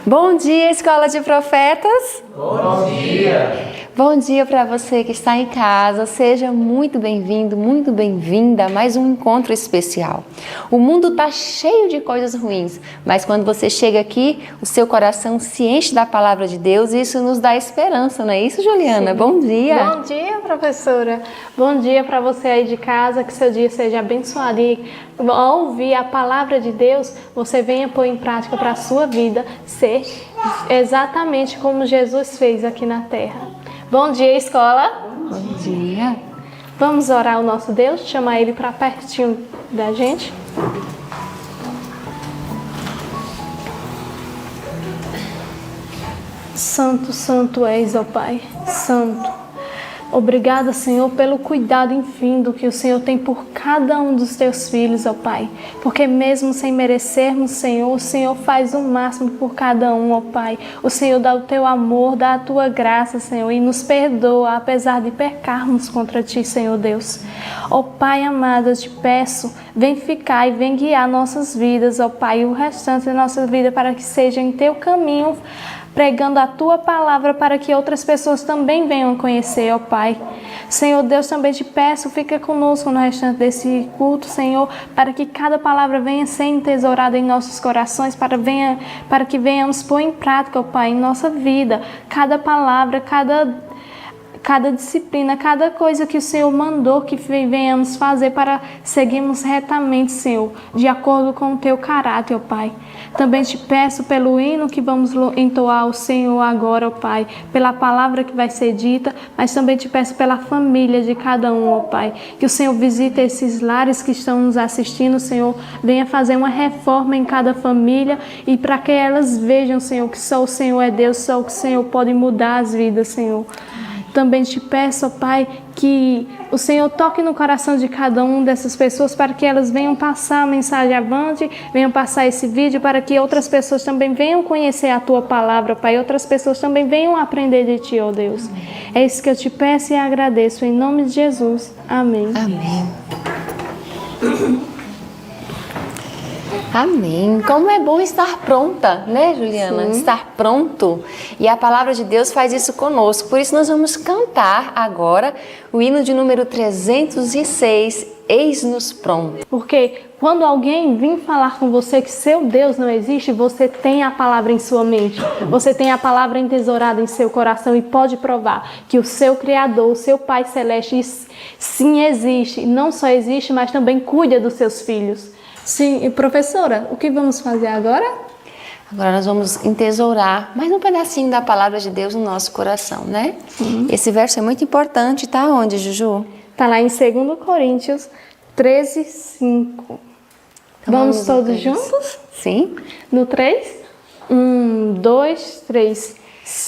Bom dia, Escola de Profetas! Bom dia! Bom dia para você que está em casa, seja muito bem-vindo, muito bem-vinda a mais um encontro especial. O mundo está cheio de coisas ruins, mas quando você chega aqui, o seu coração se enche da palavra de Deus e isso nos dá esperança, não é isso, Juliana? Sim. Bom dia! Bom dia, professora! Bom dia para você aí de casa, que seu dia seja abençoado e ao ouvir a palavra de Deus, você venha pôr em prática para a sua vida ser exatamente como Jesus fez aqui na terra. Bom dia, escola! Bom dia! Vamos orar ao nosso Deus, chamar Ele para pertinho da gente? Santo, santo és, ó Pai, santo. Obrigada, Senhor, pelo cuidado infindo que o Senhor tem por cada um dos teus filhos, ó Pai. Porque mesmo sem merecermos, Senhor, o Senhor faz o máximo por cada um, ó Pai. O Senhor dá o teu amor, dá a tua graça, Senhor, e nos perdoa, apesar de pecarmos contra ti, Senhor Deus. Ó Pai amado, eu te peço, vem ficar e vem guiar nossas vidas, ó Pai, e o restante da nossa vida para que seja em teu caminho, pregando a Tua palavra para que outras pessoas também venham conhecer, ó Pai. Senhor Deus, também te peço, fica conosco no restante desse culto, Senhor, para que cada palavra venha ser entesourada em nossos corações, para que venhamos pôr em prática, ó Pai, em nossa vida, cada palavra, cada disciplina, cada coisa que o Senhor mandou que venhamos fazer para seguirmos retamente, Senhor, de acordo com o Teu caráter, ó Pai. Também te peço pelo hino que vamos entoar ao Senhor agora, ó Pai, pela palavra que vai ser dita, mas também te peço pela família de cada um, ó Pai, que o Senhor visite esses lares que estão nos assistindo, Senhor, venha fazer uma reforma em cada família e para que elas vejam, Senhor, que só o Senhor é Deus, só o Senhor pode mudar as vidas, Senhor. Também te peço, ó Pai, que o Senhor toque no coração de cada uma dessas pessoas para que elas venham passar a mensagem avante, venham passar esse vídeo para que outras pessoas também venham conhecer a Tua palavra, Pai, outras pessoas também venham aprender de Ti, ó Deus. É isso que eu te peço e agradeço, em nome de Jesus. Amém. Amém. Amém. Como é bom estar pronta, né, Juliana? Sim. Estar pronto. E a palavra de Deus faz isso conosco. Por isso nós vamos cantar agora o hino de número 306, Eis-nos pronto. Porque quando alguém vir falar com você que seu Deus não existe, você tem a palavra em sua mente. Você tem a palavra entesourada em seu coração e pode provar que o seu Criador, o seu Pai Celeste, sim existe. E não só existe, mas também cuida dos seus filhos. Sim, e professora, o que vamos fazer agora? Agora nós vamos entesourar mais um pedacinho da palavra de Deus no nosso coração, né? Sim. Esse verso é muito importante, tá onde, Juju? Tá lá em 2 Coríntios 13, 5. Então, vamos todos juntos? Sim. No 3? 1, 2, 3.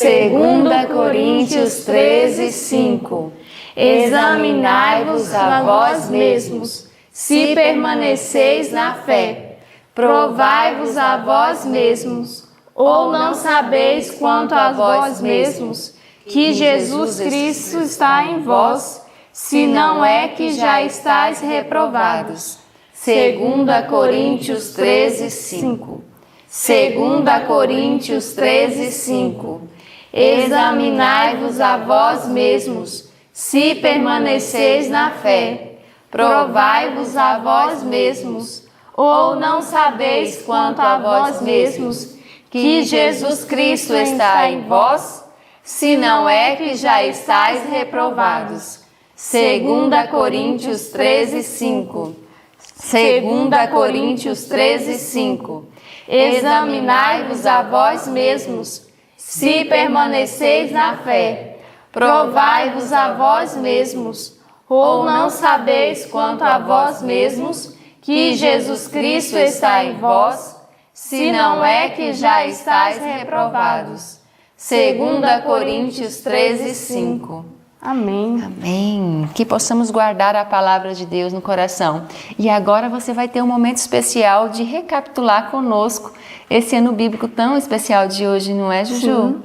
2 Coríntios 13, 5. Examinai-vos a vós mesmos, se permaneceis na fé, provai-vos a vós mesmos, ou não sabeis quanto a vós mesmos, que Jesus Cristo está em vós, se não é que já estáis reprovados. 2 Coríntios 13, 5. 2 Coríntios 13, 5. Examinai-vos a vós mesmos, se permaneceis na fé, provai-vos a vós mesmos, ou não sabeis quanto a vós mesmos, que Jesus Cristo está em vós, se não é que já estáis reprovados. 2 Coríntios 13, 5. 2 Coríntios 13, 5. Examinai-vos a vós mesmos, se permaneceis na fé, provai-vos a vós mesmos, ou não sabeis quanto a vós mesmos, que Jesus Cristo está em vós, se não é que já estáis reprovados. 2 Coríntios 13, 5. Amém. Amém. Que possamos guardar a palavra de Deus no coração. E agora você vai ter um momento especial de recapitular conosco esse ano bíblico tão especial de hoje, não é, Juju? Sim.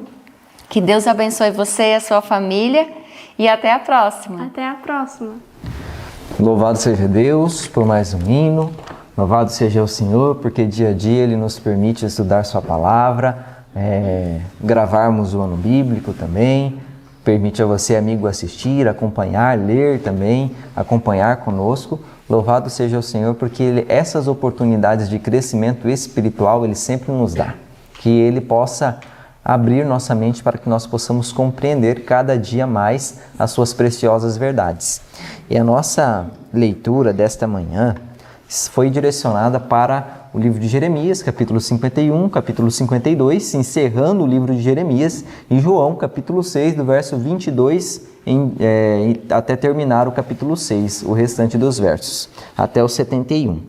Que Deus abençoe você e a sua família. E até a próxima. Até a próxima. Louvado seja Deus por mais um hino. Louvado seja o Senhor, porque dia a dia Ele nos permite estudar Sua palavra, gravarmos o ano bíblico também. Permite a você, amigo, assistir, acompanhar, ler também, acompanhar conosco. Louvado seja o Senhor, porque essas oportunidades de crescimento espiritual Ele sempre nos dá. Que Ele possa abrir nossa mente para que nós possamos compreender cada dia mais as suas preciosas verdades. E a nossa leitura desta manhã foi direcionada para o livro de Jeremias, capítulo 51, capítulo 52, encerrando o livro de Jeremias, e João, capítulo 6, do verso 22 até terminar o capítulo 6, o restante dos versos, até o 71.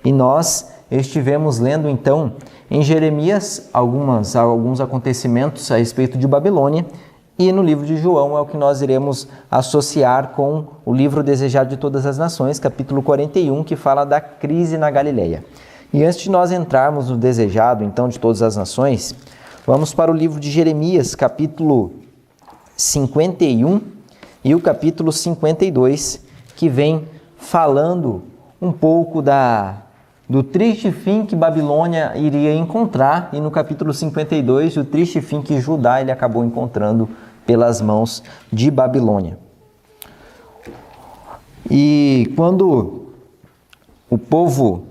E nós estivemos lendo então em Jeremias alguns acontecimentos a respeito de Babilônia, e no livro de João é o que nós iremos associar com o livro Desejado de Todas as Nações, capítulo 41, que fala da crise na Galileia. E antes de nós entrarmos no Desejado, então, de Todas as Nações, vamos para o livro de Jeremias, capítulo 51 e o capítulo 52, que vem falando um pouco do triste fim que Babilônia iria encontrar, e no capítulo 52, o triste fim que Judá ele acabou encontrando pelas mãos de Babilônia. E quando o povo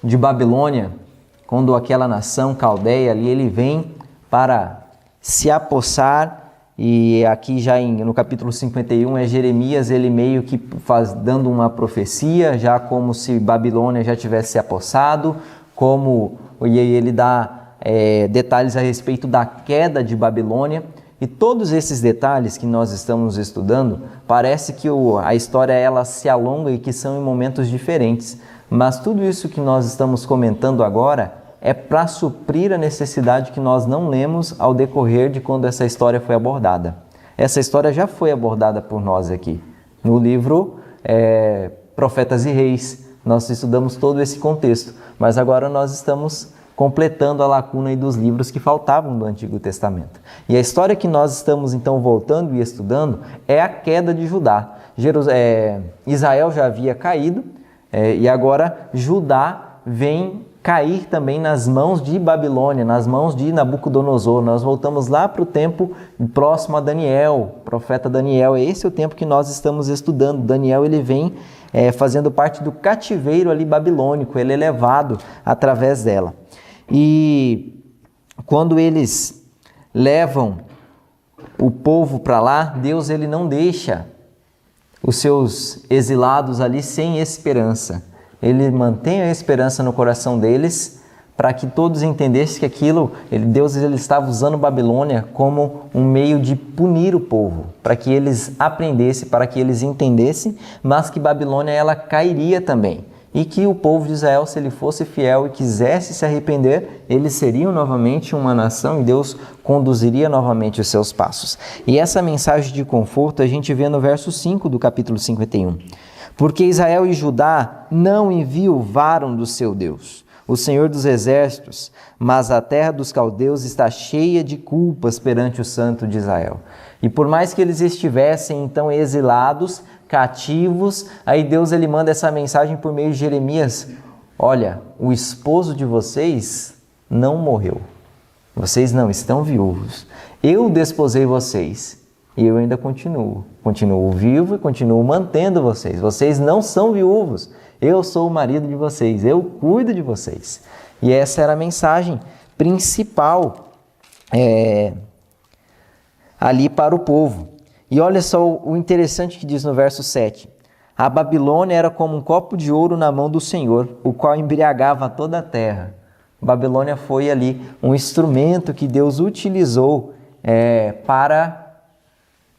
de Babilônia, quando aquela nação caldeia ali, ele vem para se apossar, e aqui já no capítulo 51 é Jeremias, ele meio que dando uma profecia, já como se Babilônia já tivesse se apossado, e ele dá detalhes a respeito da queda de Babilônia. E todos esses detalhes que nós estamos estudando, parece que a história ela se alonga e que são em momentos diferentes. Mas tudo isso que nós estamos comentando agora é para suprir a necessidade que nós não lemos ao decorrer de quando essa história foi abordada. Essa história já foi abordada por nós aqui. No livro Profetas e Reis, nós estudamos todo esse contexto. Mas agora nós estamos completando a lacuna dos livros que faltavam do Antigo Testamento. E a história que nós estamos então voltando e estudando é a queda de Judá. Israel já havia caído e agora Judá vem cair também nas mãos de Babilônia, nas mãos de Nabucodonosor. Nós voltamos lá para o tempo próximo a Daniel, profeta Daniel. Esse é o tempo que nós estamos estudando. Daniel ele vem fazendo parte do cativeiro ali babilônico, ele é levado através dela. E quando eles levam o povo para lá, Deus ele não deixa os seus exilados ali sem esperança. Ele mantém a esperança no coração deles para que todos entendessem que Deus ele estava usando Babilônia como um meio de punir o povo, para que eles aprendessem, para que eles entendessem, mas que Babilônia ela cairia também. E que o povo de Israel, se ele fosse fiel e quisesse se arrepender, eles seriam novamente uma nação e Deus conduziria novamente os seus passos. E essa mensagem de conforto a gente vê no verso 5 do capítulo 51. Porque Israel e Judá não enviovaram do seu Deus, o Senhor dos Exércitos, mas a terra dos caldeus está cheia de culpas perante o Santo de Israel. E por mais que eles estivessem então exilados, cativos, aí Deus ele manda essa mensagem por meio de Jeremias: olha, o esposo de vocês não morreu, vocês não estão viúvos, eu desposei vocês e eu ainda continuo vivo e continuo mantendo vocês, vocês não são viúvos, eu sou o marido de vocês, eu cuido de vocês. E essa era a mensagem principal ali para o povo. E olha só o interessante que diz no verso 7. A Babilônia era como um copo de ouro na mão do Senhor, o qual embriagava toda a terra. Babilônia foi ali um instrumento que Deus utilizou para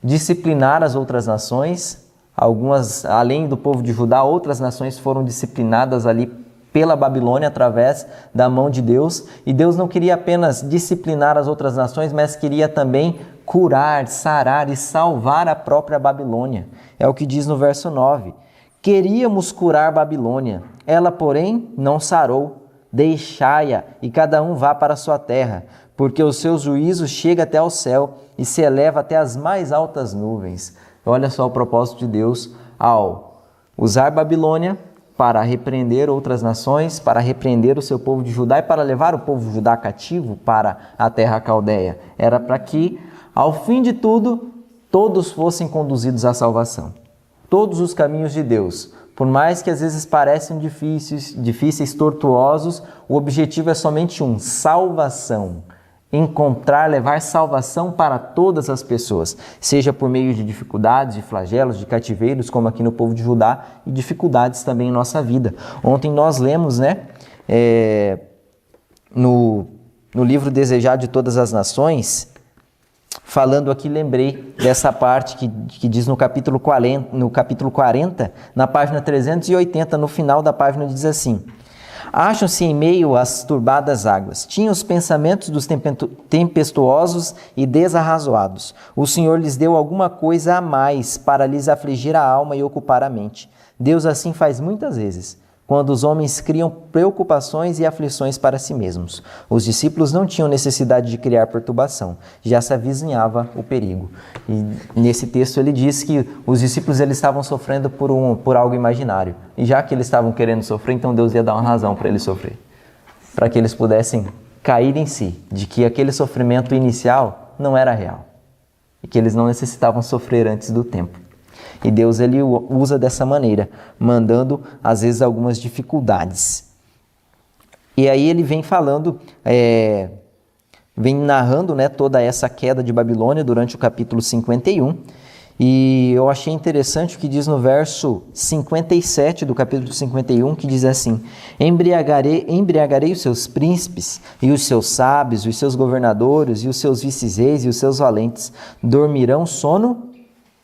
disciplinar as outras nações. Algumas, além do povo de Judá, outras nações foram disciplinadas ali pela Babilônia através da mão de Deus. E Deus não queria apenas disciplinar as outras nações, mas queria também curar, sarar e salvar a própria Babilônia. É o que diz no verso 9. Queríamos curar Babilônia, ela, porém, não sarou. Deixai-a e cada um vá para a sua terra, porque o seu juízo chega até ao céu e se eleva até as mais altas nuvens. Olha só o propósito de Deus ao usar Babilônia para repreender outras nações, para repreender o seu povo de Judá e para levar o povo de Judá cativo para a terra caldeia. Era para que, ao fim de tudo, todos fossem conduzidos à salvação. Todos os caminhos de Deus, por mais que às vezes pareçam difíceis, tortuosos, o objetivo é somente um: salvação. Encontrar, levar salvação para todas as pessoas, seja por meio de dificuldades, de flagelos, de cativeiros, como aqui no povo de Judá, e dificuldades também em nossa vida. Ontem nós lemos, no livro Desejado de Todas as Nações, falando aqui, lembrei dessa parte que diz no capítulo 40, na página 380, no final da página diz assim: acham-se em meio às turbadas águas. Tinham os pensamentos dos tempestuosos e desarrazoados. O Senhor lhes deu alguma coisa a mais para lhes afligir a alma e ocupar a mente. Deus assim faz muitas vezes, quando os homens criam preocupações e aflições para si mesmos. Os discípulos não tinham necessidade de criar perturbação, já se avizinhava o perigo. E nesse texto ele diz que os discípulos eles estavam sofrendo por algo imaginário. E já que eles estavam querendo sofrer, então Deus ia dar uma razão para eles sofrer. Para que eles pudessem cair em si, de que aquele sofrimento inicial não era real. E que eles não necessitavam sofrer antes do tempo. E Deus ele usa dessa maneira, mandando às vezes algumas dificuldades. E aí ele vem falando, vem narrando toda essa queda de Babilônia durante o capítulo 51. E eu achei interessante o que diz no verso 57 do capítulo 51, que diz assim: embriagarei os seus príncipes e os seus sábios, os seus governadores e os seus vice-reis e os seus valentes. Dormirão sono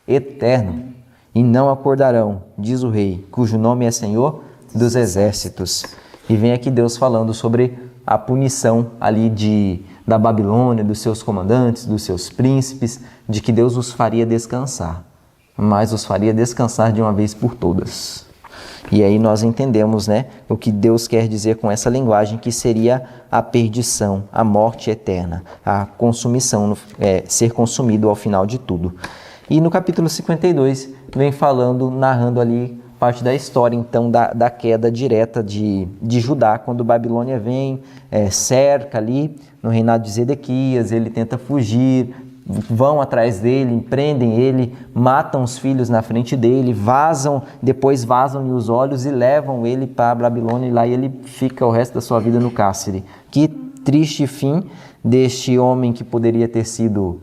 eterno e não acordarão, diz o rei, cujo nome é Senhor dos Exércitos. E vem aqui Deus falando sobre a punição ali da Babilônia, dos seus comandantes, dos seus príncipes, de que Deus os faria descansar, mas os faria descansar de uma vez por todas. E aí nós entendemos, o que Deus quer dizer com essa linguagem, que seria a perdição, a morte eterna, a consumição, ser consumido ao final de tudo. E no capítulo 52 vem falando, narrando ali parte da história, então, da queda direta de Judá, quando Babilônia vem, cerca ali no reinado de Zedequias, ele tenta fugir, vão atrás dele, prendem ele, matam os filhos na frente dele, depois vazam-lhe os olhos e levam ele para a Babilônia, e lá ele fica o resto da sua vida no cárcere. Que triste fim deste homem que poderia ter sido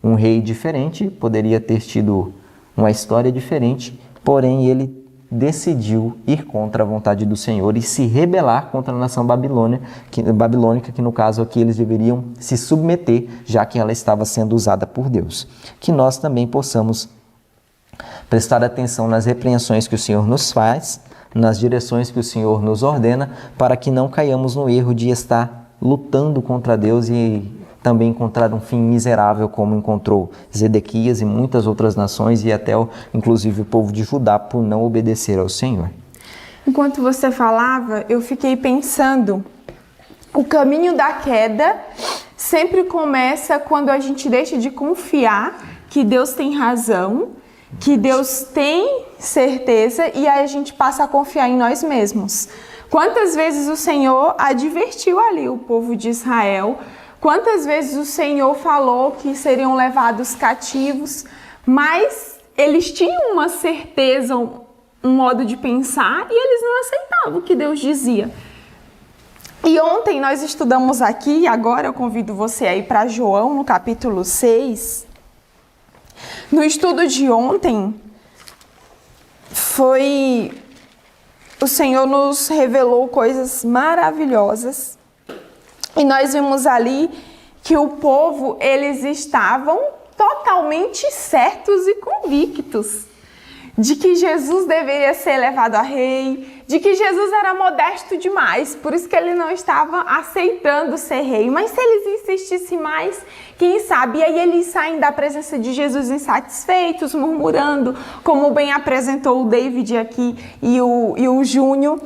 um rei diferente, poderia ter tido uma história diferente, porém ele decidiu ir contra a vontade do Senhor e se rebelar contra a nação babilônica, que no caso aqui eles deveriam se submeter, já que ela estava sendo usada por Deus. Que nós também possamos prestar atenção nas repreensões que o Senhor nos faz, nas direções que o Senhor nos ordena, para que não caiamos no erro de estar lutando contra Deus e também encontrar um fim miserável, como encontrou Zedequias e muitas outras nações, e até inclusive o povo de Judá, por não obedecer ao Senhor. Enquanto você falava, eu fiquei pensando, o caminho da queda sempre começa quando a gente deixa de confiar que Deus tem razão, que Deus tem certeza, e aí a gente passa a confiar em nós mesmos. Quantas vezes o Senhor advertiu ali o povo de Israel, quantas vezes o Senhor falou que seriam levados cativos, mas eles tinham uma certeza, um modo de pensar, e eles não aceitavam o que Deus dizia. E ontem nós estudamos aqui, e agora eu convido você a ir para João, no capítulo 6. No estudo de ontem, o Senhor nos revelou coisas maravilhosas. E nós vimos ali que o povo, eles estavam totalmente certos e convictos de que Jesus deveria ser levado a rei, de que Jesus era modesto demais, por isso que ele não estava aceitando ser rei. Mas se eles insistissem mais, quem sabe? E aí eles saem da presença de Jesus insatisfeitos, murmurando, como bem apresentou o David aqui e o Júnior.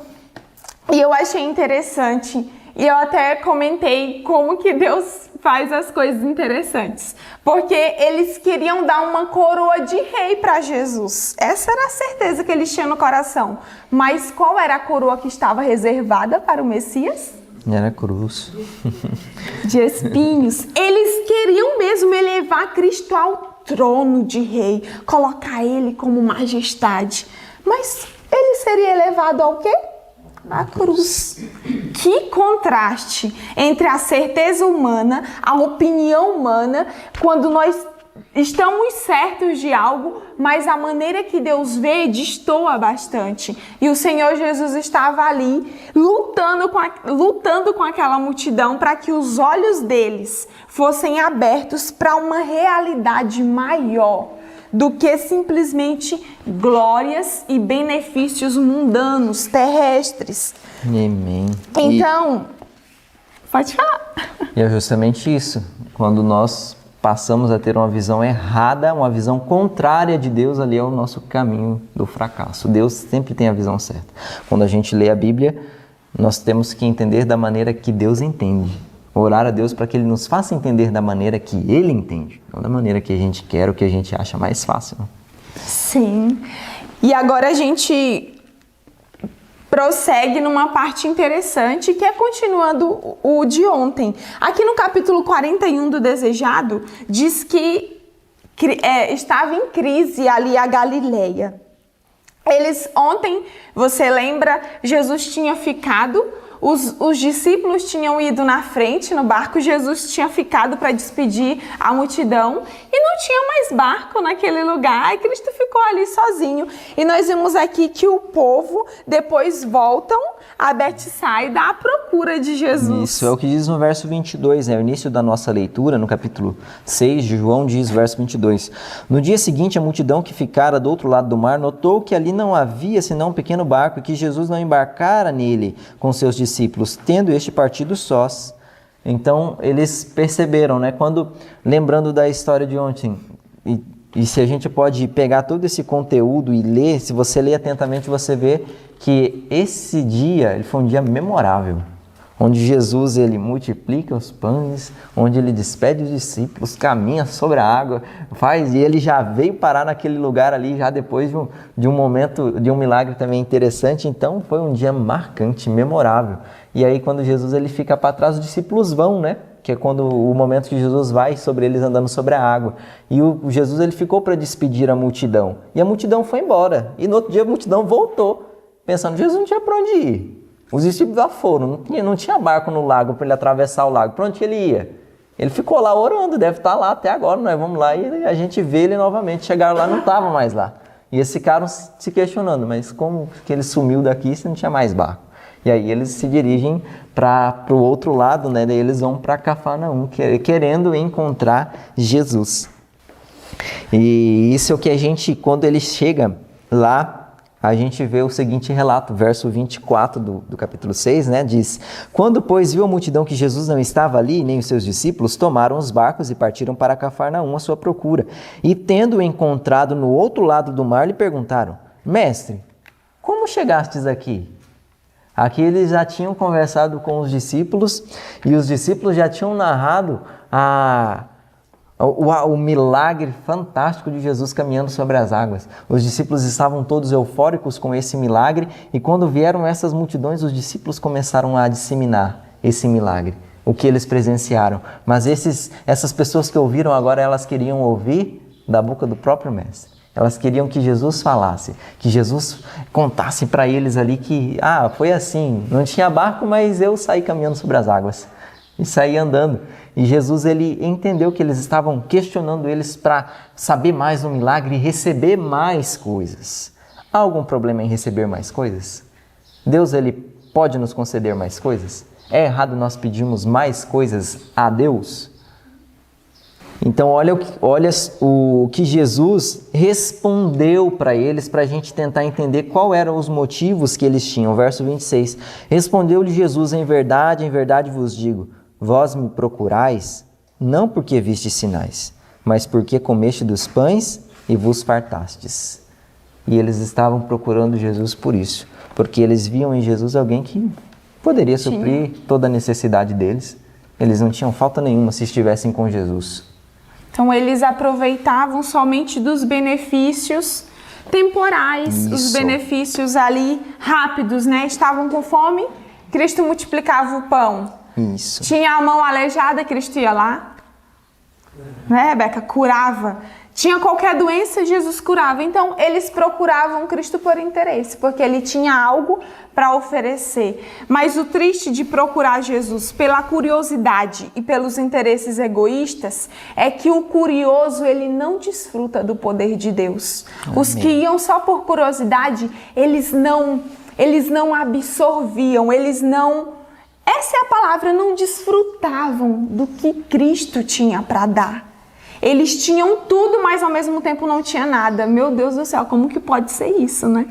E eu achei interessante E eu até comentei como que Deus faz as coisas interessantes. Porque eles queriam dar uma coroa de rei para Jesus. Essa era a certeza que eles tinham no coração. Mas qual era a coroa que estava reservada para o Messias? Era cruz. De espinhos. Eles queriam mesmo elevar Cristo ao trono de rei, colocar ele como majestade. Mas ele seria elevado ao quê? A cruz. Que contraste entre a certeza humana, a opinião humana, quando nós estamos certos de algo, mas a maneira que Deus vê destoa bastante. E o Senhor Jesus estava ali lutando com aquela multidão para que os olhos deles fossem abertos para uma realidade maior do que simplesmente glórias e benefícios mundanos, terrestres. Amém. Então, pode falar. E é justamente isso. Quando nós passamos a ter uma visão errada, uma visão contrária de Deus, ali é o nosso caminho do fracasso. Deus sempre tem a visão certa. Quando a gente lê a Bíblia, nós temos que entender da maneira que Deus entende. Orar a Deus para que Ele nos faça entender da maneira que Ele entende, não da maneira que a gente quer ou que a gente acha mais fácil. Não? Sim. E agora a gente prossegue numa parte interessante, que é continuando o de ontem. Aqui no capítulo 41 do Desejado, diz que estava em crise ali a Galileia. Ontem, você lembra, Jesus tinha ficado, os discípulos tinham ido na frente no barco, Jesus tinha ficado para despedir a multidão e não tinha mais barco naquele lugar, e Cristo ficou ali sozinho. E nós vimos aqui que o povo depois voltam a Betsaida à procura de Jesus. Isso é o que diz no verso 22, o início da nossa leitura, no capítulo 6 de João, diz verso 22. No dia seguinte, a multidão que ficara do outro lado do mar notou que ali não havia senão um pequeno barco e que Jesus não embarcara nele com seus discípulos, tendo este partido sós. Então, eles perceberam, lembrando da história de ontem, e se a gente pode pegar todo esse conteúdo e ler, se você ler atentamente, você vê que esse dia ele foi um dia memorável, onde Jesus ele multiplica os pães, onde ele despede os discípulos, caminha sobre a água, e ele já veio parar naquele lugar ali, já depois de um momento, de um milagre também interessante. Então foi um dia marcante, memorável. E aí quando Jesus ele fica para trás, os discípulos vão, que é quando o momento que Jesus vai sobre eles andando sobre a água. E o Jesus ele ficou para despedir a multidão. E a multidão foi embora. E no outro dia a multidão voltou, pensando, Jesus não tinha para onde ir. Os discípulos já foram, não tinha barco no lago para ele atravessar o lago. Para onde ele ia? Ele ficou lá orando, deve estar lá até agora, nós vamos lá e a gente vê ele novamente. Chegaram lá, não estava mais lá. E eles ficaram se questionando, mas como que ele sumiu daqui se não tinha mais barco? E aí eles se dirigem para o outro lado, daí eles vão para Cafarnaum, querendo encontrar Jesus. E isso é o que a gente, quando ele chega lá, a gente vê o seguinte relato, verso 24 do capítulo 6, diz: Quando, pois, viu a multidão que Jesus não estava ali, nem os seus discípulos, tomaram os barcos e partiram para Cafarnaum à sua procura. E, tendo-o encontrado no outro lado do mar, lhe perguntaram: Mestre, como chegastes aqui? Aqui eles já tinham conversado com os discípulos e os discípulos já tinham narrado o milagre fantástico de Jesus caminhando sobre as águas. Os discípulos estavam todos eufóricos com esse milagre e quando vieram essas multidões, os discípulos começaram a disseminar esse milagre, o que eles presenciaram. Mas essas pessoas que ouviram agora, elas queriam ouvir da boca do próprio Mestre. Elas queriam que Jesus falasse, que Jesus contasse para eles ali que, foi assim, não tinha barco, mas eu saí caminhando sobre as águas e saí andando. E Jesus, ele entendeu que eles estavam questionando eles para saber mais do milagre e receber mais coisas. Há algum problema em receber mais coisas? Deus, ele pode nos conceder mais coisas? É errado nós pedirmos mais coisas a Deus? Então olha o que Jesus respondeu para eles, para a gente tentar entender qual eram os motivos que eles tinham. Verso 26, respondeu-lhe Jesus: em verdade vos digo, vós me procurais, não porque vistes sinais, mas porque comeste dos pães e vos fartastes. E eles estavam procurando Jesus por isso, porque eles viam em Jesus alguém que poderia suprir toda a necessidade deles. Eles não tinham falta nenhuma se estivessem com Jesus. Então eles aproveitavam somente dos benefícios temporais, os benefícios ali rápidos, né? Estavam com fome, Cristo multiplicava o pão. Isso. Tinha a mão aleijada, Cristo ia lá, né, Rebeca? Curava. Tinha qualquer doença, Jesus curava. Então, eles procuravam Cristo por interesse, porque ele tinha algo para oferecer. Mas o triste de procurar Jesus pela curiosidade e pelos interesses egoístas é que o curioso, ele não desfruta do poder de Deus. Amém. Os que iam só por curiosidade, eles não absorviam, essa é a palavra, não desfrutavam do que Cristo tinha para dar. Eles tinham tudo, mas ao mesmo tempo não tinha nada. Meu Deus do céu, como que pode ser isso, né?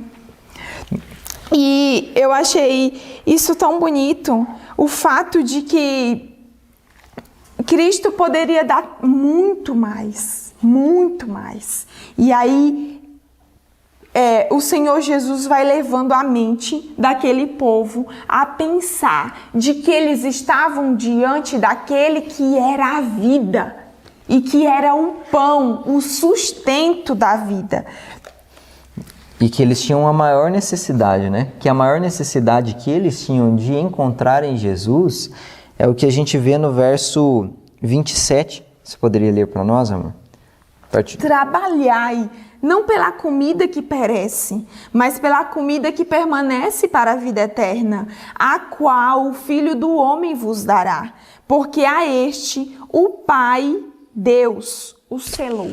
E eu achei isso tão bonito, o fato de que Cristo poderia dar muito mais, muito mais. E aí o Senhor Jesus vai levando a mente daquele povo a pensar de que eles estavam diante daquele que era a vida e que era o pão, o sustento da vida. E que eles tinham a maior necessidade, né? Que a maior necessidade que eles tinham de encontrar em Jesus é o que a gente vê no verso 27. Você poderia ler para nós, amor? Trabalhai, não pela comida que perece, mas pela comida que permanece para a vida eterna, a qual o Filho do Homem vos dará, porque a este o Pai, Deus, o selou.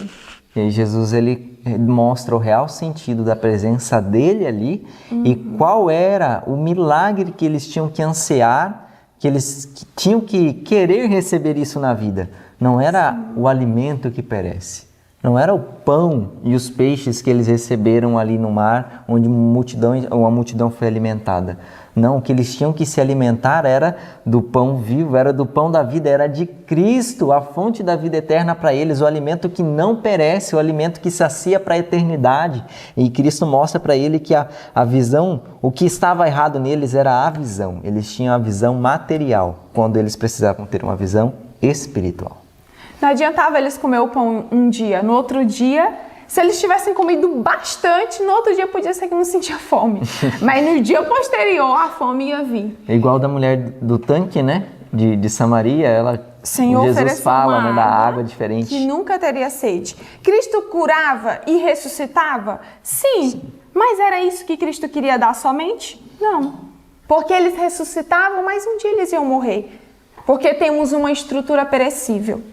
E Jesus, ele mostra o real sentido da presença dele ali e qual era o milagre que eles tinham que ansiar, que eles tinham que querer receber isso na vida. Não era o alimento que perece. Não era o pão e os peixes que eles receberam ali no mar, onde uma multidão foi alimentada. Não, o que eles tinham que se alimentar era do pão vivo, era do pão da vida, era de Cristo, a fonte da vida eterna para eles, o alimento que não perece, o alimento que sacia para a eternidade. E Cristo mostra para ele que a visão, o que estava errado neles era a visão. Eles tinham a visão material, quando eles precisavam ter uma visão espiritual. Não adiantava eles comer o pão um dia, no outro dia, se eles tivessem comido bastante, no outro dia podia ser que não sentia fome. Mas no dia posterior, a fome ia vir. É igual da mulher do tanque, né? De Samaria, Jesus fala, né, da água diferente. Que nunca teria sede. Cristo curava e ressuscitava? Sim. Mas era isso que Cristo queria dar somente? Não. Porque eles ressuscitavam, mas um dia eles iam morrer. Porque temos uma estrutura perecível.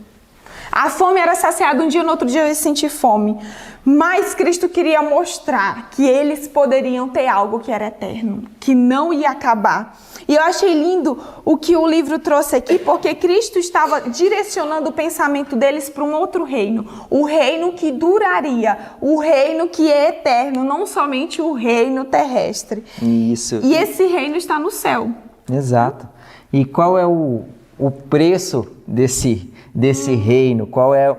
A fome era saciada um dia, no outro dia eles sentiam fome. Mas Cristo queria mostrar que eles poderiam ter algo que era eterno, que não ia acabar. E eu achei lindo o que o livro trouxe aqui, porque Cristo estava direcionando o pensamento deles para um outro reino. O reino que duraria, o reino que é eterno, não somente o reino terrestre. Isso. E esse reino está no céu. Exato. E qual é o preço desse reino? Qual é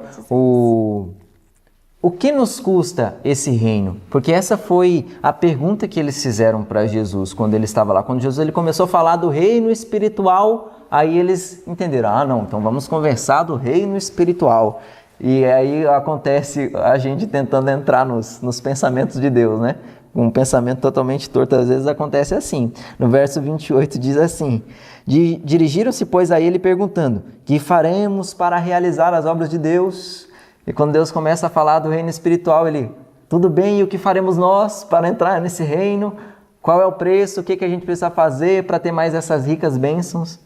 o que nos custa esse reino? Porque essa foi a pergunta que eles fizeram para Jesus quando ele estava lá. Quando Jesus ele começou a falar do reino espiritual, aí eles entenderam, não, então vamos conversar do reino espiritual. E aí acontece a gente tentando entrar nos pensamentos de Deus, né? Um pensamento totalmente torto, às vezes acontece assim. No verso 28 diz assim: dirigiram-se, pois, a ele perguntando, que faremos para realizar as obras de Deus? E quando Deus começa a falar do reino espiritual, ele, tudo bem, e o que faremos nós para entrar nesse reino? Qual é o preço? O que a gente precisa fazer para ter mais essas ricas bênçãos?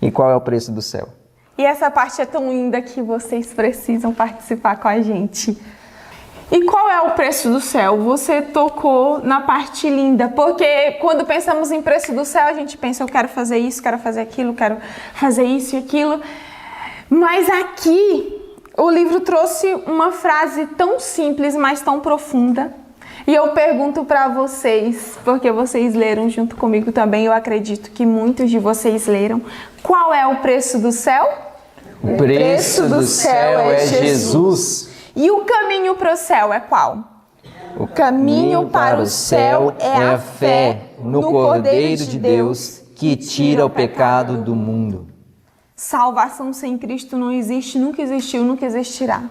E qual é o preço do céu? E essa parte é tão linda que vocês precisam participar com a gente. E qual é o preço do céu? Você tocou na parte linda, porque quando pensamos em preço do céu, a gente pensa, eu quero fazer isso, quero fazer aquilo, quero fazer isso e aquilo. Mas aqui, o livro trouxe uma frase tão simples, mas tão profunda. E eu pergunto para vocês, porque vocês leram junto comigo também, eu acredito que muitos de vocês leram. Qual é o preço do céu? O preço do céu é Jesus. E o caminho para o céu é qual? O caminho para o céu é a fé no Cordeiro de Deus que tira o pecado do mundo. Salvação sem Cristo não existe, nunca existiu, nunca existirá.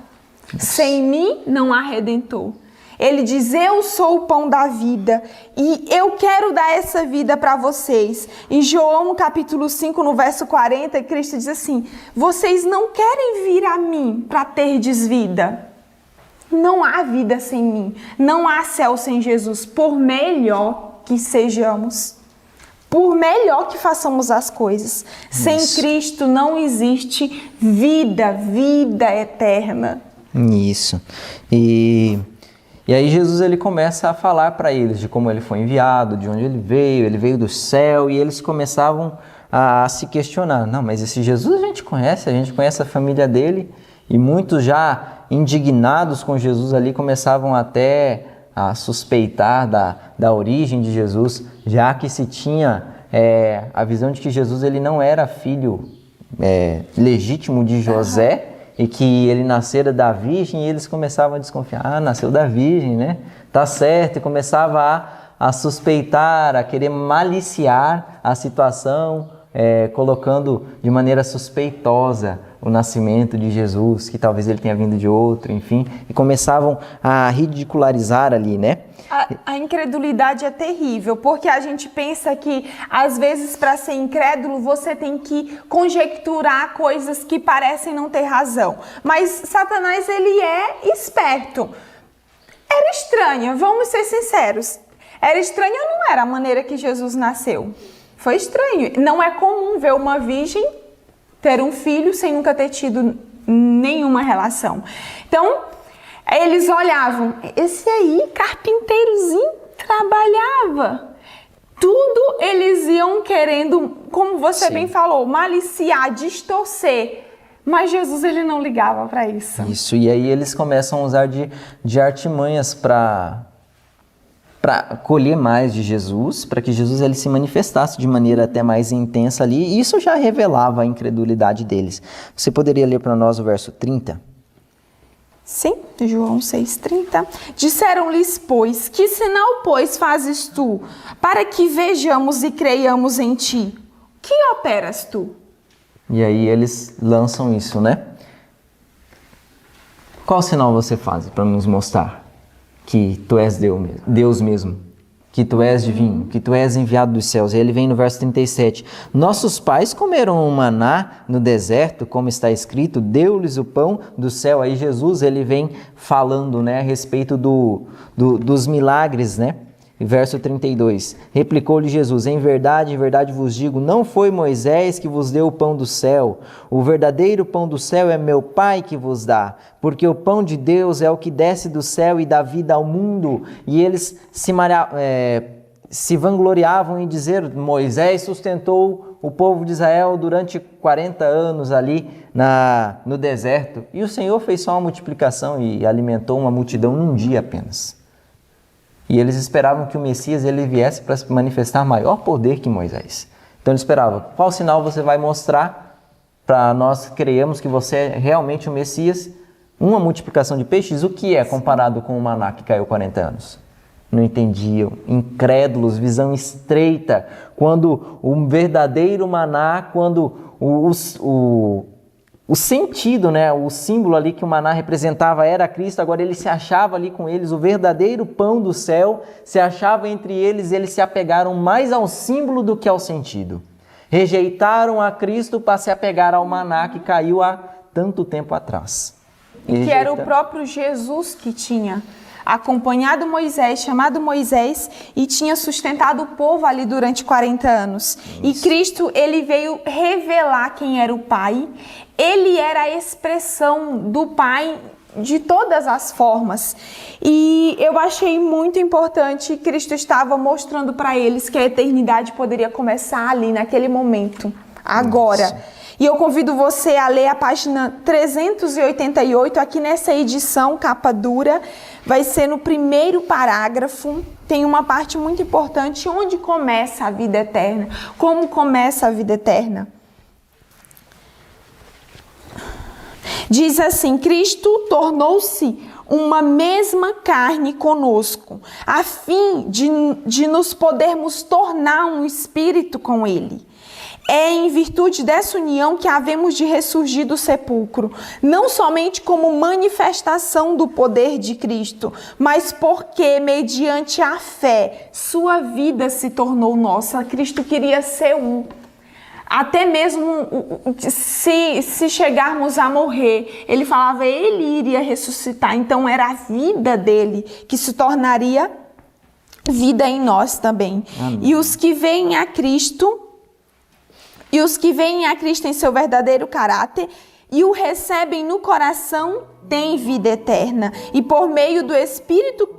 Sem mim não há redentor. Ele diz, eu sou o pão da vida e eu quero dar essa vida para vocês. Em João capítulo 5, no verso 40, Cristo diz assim, vocês não querem vir a mim para terdes vida. Não há vida sem mim, não há céu sem Jesus, por melhor que sejamos, por melhor que façamos as coisas. Sem Cristo não existe vida, vida eterna. Isso. E aí Jesus ele começa a falar para eles de como ele foi enviado, de onde ele veio do céu, e eles começavam a se questionar. Não, mas esse Jesus a gente conhece a família dele, e muitos já indignados com Jesus ali começavam até a suspeitar da origem de Jesus, já que se tinha a visão de que Jesus ele não era filho legítimo de José, e que ele nascera da virgem, e eles começavam a desconfiar, nasceu da virgem, né? Tá certo, e começava a suspeitar, a querer maliciar a situação, colocando de maneira suspeitosa o nascimento de Jesus, que talvez ele tenha vindo de outro, enfim, e começavam a ridicularizar ali, né? A incredulidade é terrível, porque a gente pensa que, às vezes, para ser incrédulo, você tem que conjecturar coisas que parecem não ter razão. Mas Satanás, ele é esperto. Era estranha, vamos ser sinceros. Era estranha ou não era a maneira que Jesus nasceu? Foi estranho. Não é comum ver uma virgem ter um filho sem nunca ter tido nenhuma relação. Então, eles olhavam, esse aí, carpinteirozinho, trabalhava. Tudo eles iam querendo, como você bem falou, maliciar, distorcer. Mas Jesus, ele não ligava para isso. Isso, e aí eles começam a usar de artimanhas para colher mais de Jesus, para que Jesus ele se manifestasse de maneira até mais intensa ali, e isso já revelava a incredulidade deles. Você poderia ler para nós o verso 30? Sim, João 6,30. Disseram-lhes, pois, que sinal, pois, fazes tu, para que vejamos e creiamos em ti? Que operas tu? E aí eles lançam isso, né? Qual sinal você faz para nos mostrar que tu és Deus mesmo, que tu és divino, que tu és enviado dos céus? E ele vem no verso 37. Nossos pais comeram um maná no deserto, como está escrito, deu-lhes o pão do céu. Aí Jesus ele vem falando, né, a respeito dos milagres, né? Verso 32, replicou-lhe Jesus, em verdade vos digo, não foi Moisés que vos deu o pão do céu, o verdadeiro pão do céu é meu Pai que vos dá, porque o pão de Deus é o que desce do céu e dá vida ao mundo. E eles se vangloriavam em dizer, Moisés sustentou o povo de Israel durante 40 anos ali no deserto, e o Senhor fez só uma multiplicação e alimentou uma multidão num dia apenas. E eles esperavam que o Messias ele viesse para se manifestar maior poder que Moisés. Então eles esperavam, qual sinal você vai mostrar para nós creiamos que você é realmente o Messias? Uma multiplicação de peixes, o que é comparado com o maná que caiu 40 anos? Não entendiam, incrédulos, visão estreita, quando o verdadeiro maná, quando o sentido, né, o símbolo ali que o maná representava era Cristo, agora ele se achava ali com eles, o verdadeiro pão do céu se achava entre eles, e eles se apegaram mais ao símbolo do que ao sentido. Rejeitaram a Cristo para se apegar ao maná que caiu há tanto tempo atrás. E que era o próprio Jesus que tinha acompanhado Moisés, chamado Moisés, e tinha sustentado o povo ali durante 40 anos. Nossa. E Cristo, ele veio revelar quem era o Pai. Ele era a expressão do Pai de todas as formas. E eu achei muito importante, Cristo estava mostrando para eles que a eternidade poderia começar ali, naquele momento, agora. Nossa. E eu convido você a ler a página 388, aqui nessa edição, capa dura, vai ser no primeiro parágrafo, tem uma parte muito importante, onde começa a vida eterna, como começa a vida eterna. Diz assim, Cristo tornou-se uma mesma carne conosco, a fim de nos podermos tornar um espírito com ele. É em virtude dessa união que havemos de ressurgir do sepulcro, não somente como manifestação do poder de Cristo, mas porque, mediante a fé, sua vida se tornou nossa. Cristo queria ser um. Até mesmo se chegarmos a morrer, ele falava, ele iria ressuscitar. Então era a vida dele que se tornaria vida em nós também. Amém. E os que veem a Cristo em seu verdadeiro caráter e o recebem no coração têm vida eterna. E por meio do Espírito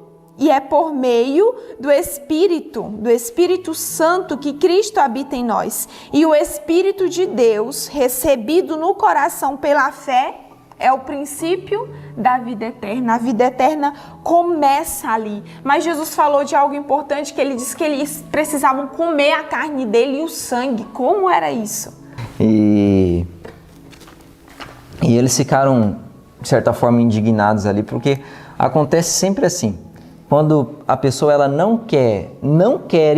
do Espírito Santo que Cristo habita em nós. E o Espírito de Deus, recebido no coração pela fé, é o princípio da vida eterna. A vida eterna começa ali. Mas Jesus falou de algo importante, que ele disse que eles precisavam comer a carne dele e o sangue. Como era isso? E eles ficaram, de certa forma, indignados ali, porque acontece sempre assim. Quando a pessoa ela não quer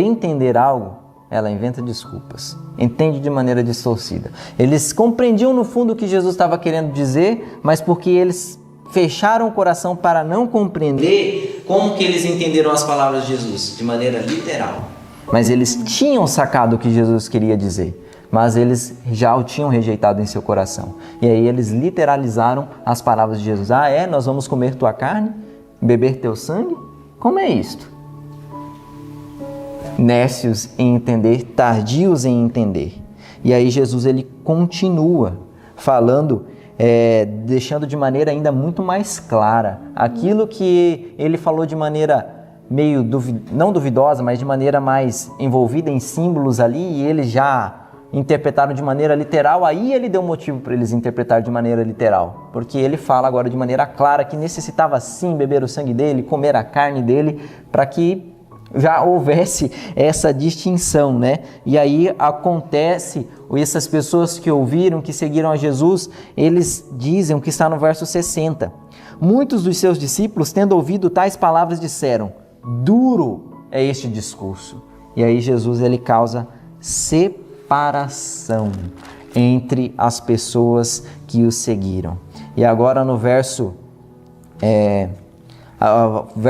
entender algo, ela inventa desculpas, entende de maneira distorcida. Eles compreendiam no fundo o que Jesus estava querendo dizer, mas porque eles fecharam o coração para não compreender, como que eles entenderam as palavras de Jesus? De maneira literal. Mas eles tinham sacado o que Jesus queria dizer, mas eles já o tinham rejeitado em seu coração. E aí eles literalizaram as palavras de Jesus. Nós vamos comer tua carne, beber teu sangue? Como é isto? Nécios em entender, tardios em entender. E aí Jesus ele continua falando, deixando de maneira ainda muito mais clara aquilo que ele falou de maneira meio não duvidosa, mas de maneira mais envolvida em símbolos ali, e eles já interpretaram de maneira literal. Aí ele deu motivo para eles interpretar de maneira literal, porque ele fala agora de maneira clara que necessitava sim beber o sangue dele, comer a carne dele, para que já houvesse essa distinção, né? E aí acontece, essas pessoas que ouviram, que seguiram a Jesus, eles dizem o que está no verso 60. Muitos dos seus discípulos, tendo ouvido tais palavras, disseram, duro é este discurso. E aí Jesus ele causa separação entre as pessoas que o seguiram. E agora no verso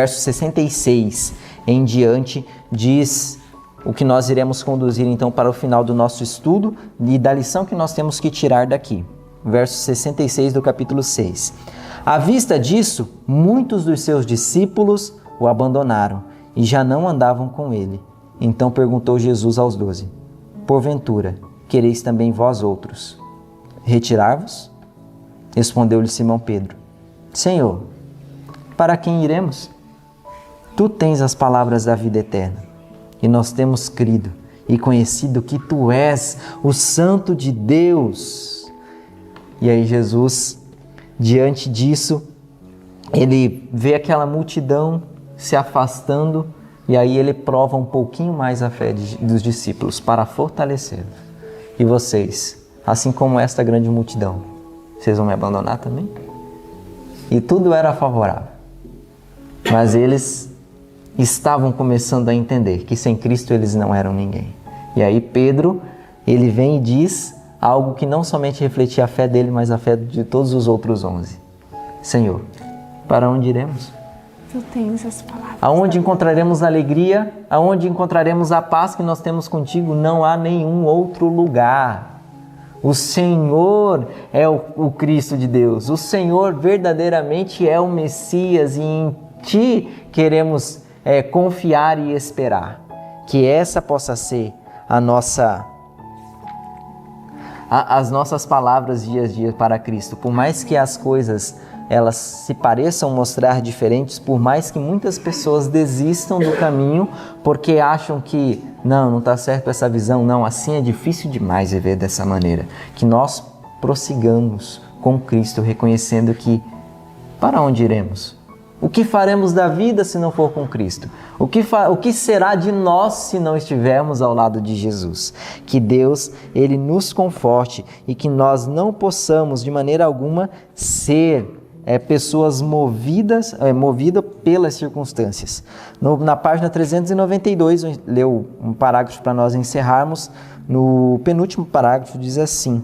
66 em diante, diz o que nós iremos conduzir então para o final do nosso estudo e da lição que nós temos que tirar daqui. Verso 66 do capítulo 6. À vista disso, muitos dos seus discípulos o abandonaram e já não andavam com ele. Então perguntou Jesus aos 12, porventura, quereis também vós outros retirar-vos? Respondeu-lhe Simão Pedro, Senhor, para quem iremos? Tu tens as palavras da vida eterna, e nós temos crido e conhecido que Tu és o Santo de Deus. E aí Jesus, diante disso, ele vê aquela multidão se afastando, e aí ele prova um pouquinho mais a fé dos discípulos para fortalecê-los. E vocês, assim como esta grande multidão, vocês vão me abandonar também? E tudo era favorável, mas eles estavam começando a entender que sem Cristo eles não eram ninguém. E aí Pedro, ele vem e diz algo que não somente refletia a fé dele, mas a fé de todos os outros 11. Senhor, para onde iremos? Tu tens as palavras. Aonde encontraremos alegria? Aonde encontraremos a paz que nós temos contigo? Não há nenhum outro lugar. O Senhor é o Cristo de Deus. O Senhor verdadeiramente é o Messias, e em Ti queremos confiar e esperar. Que essa possa ser as nossas palavras dia a dia para Cristo. Por mais que as coisas elas se pareçam mostrar diferentes, por mais que muitas pessoas desistam do caminho porque acham que não está certo essa visão, não, assim é difícil demais viver dessa maneira. Que nós prossigamos com Cristo, reconhecendo que para onde iremos? O que faremos da vida se não for com Cristo? O que será de nós se não estivermos ao lado de Jesus? Que Deus, Ele nos conforte e que nós não possamos de maneira alguma ser pessoas movidas pelas circunstâncias. Na página 392, leu um parágrafo para nós encerrarmos. No penúltimo parágrafo diz assim: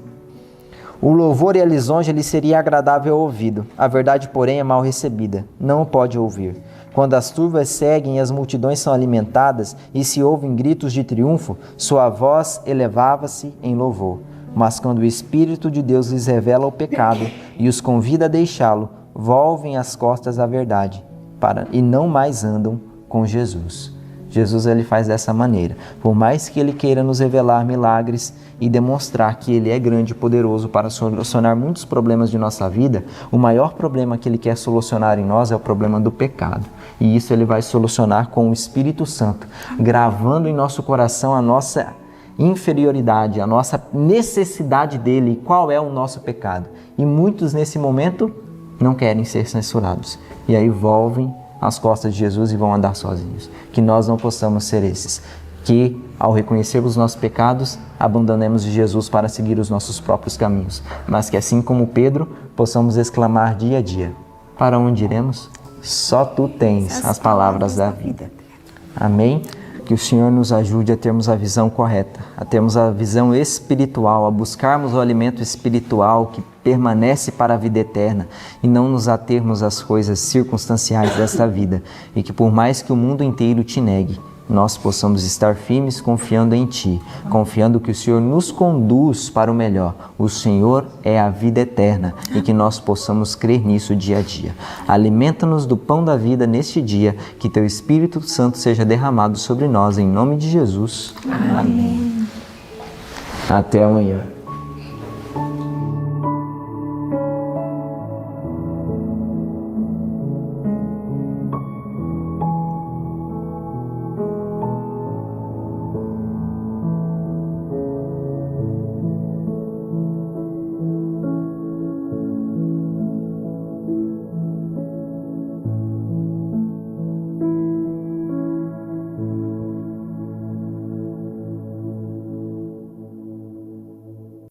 o louvor e a lisonja lhe seria agradável ao ouvido, a verdade, porém, é mal recebida, não o pode ouvir. Quando as turvas seguem e as multidões são alimentadas e se ouvem gritos de triunfo, sua voz elevava-se em louvor. Mas quando o Espírito de Deus lhes revela o pecado e os convida a deixá-lo, volvem as costas à verdade e não mais andam com Jesus. Jesus, ele faz dessa maneira. Por mais que ele queira nos revelar milagres e demonstrar que ele é grande e poderoso para solucionar muitos problemas de nossa vida, o maior problema que ele quer solucionar em nós é o problema do pecado. E isso ele vai solucionar com o Espírito Santo, gravando em nosso coração a nossa inferioridade, a nossa necessidade dele, qual é o nosso pecado. E muitos nesse momento não querem ser censurados. E aí volvem às costas de Jesus e vão andar sozinhos. Que nós não possamos ser esses. Que, ao reconhecermos os nossos pecados, abandonemos de Jesus para seguir os nossos próprios caminhos. Mas que, assim como Pedro, possamos exclamar dia a dia: para onde iremos? Só tu tens as palavras da vida. Amém? Que o Senhor nos ajude a termos a visão correta, a termos a visão espiritual, a buscarmos o alimento espiritual que permanece para a vida eterna e não nos atermos às coisas circunstanciais desta vida. E que por mais que o mundo inteiro te negue, nós possamos estar firmes confiando em Ti, confiando que o Senhor nos conduz para o melhor. O Senhor é a vida eterna e que nós possamos crer nisso dia a dia. Alimenta-nos do pão da vida neste dia, que Teu Espírito Santo seja derramado sobre nós, em nome de Jesus. Amém. Até amanhã.